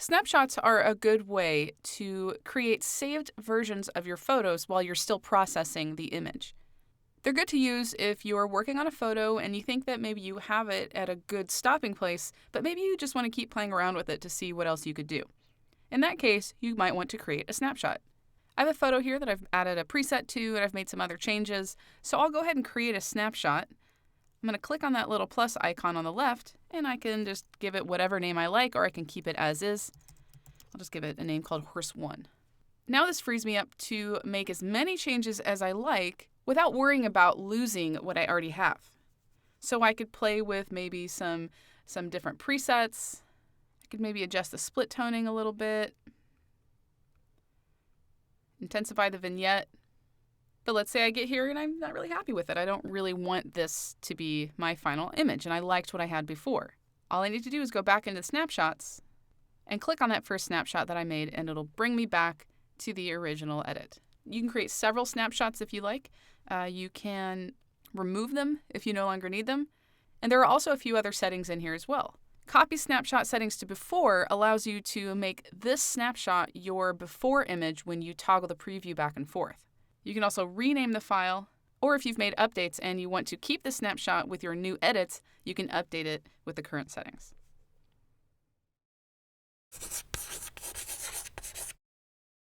Snapshots are a good way to create saved versions of your photos while you're still processing the image. They're good to use if you're working on a photo and you think that maybe you have it at a good stopping place, but maybe you just want to keep playing around with it to see what else you could do. In that case, you might want to create a snapshot. I have a photo here that I've added a preset to, and I've made some other changes, so I'll go ahead and create a snapshot. I'm going to click on that little plus icon on the left, and I can just give it whatever name I like, or I can keep it as is. I'll just give it a name called Horse 1. Now this frees me up to make as many changes as I like without worrying about losing what I already have. So I could play with maybe some different presets. I could maybe adjust the split toning a little bit, intensify the vignette. But let's say I get here and I'm not really happy with it. I don't really want this to be my final image, and I liked what I had before. All I need to do is go back into Snapshots and click on that first snapshot that I made, and it'll bring me back to the original edit. You can create several snapshots if you like. You can remove them if you no longer need them. And there are also a few other settings in here as well. Copy snapshot settings to before allows you to make this snapshot your before image when you toggle the preview back and forth. You can also rename the file, or if you've made updates and you want to keep the snapshot with your new edits, you can update it with the current settings.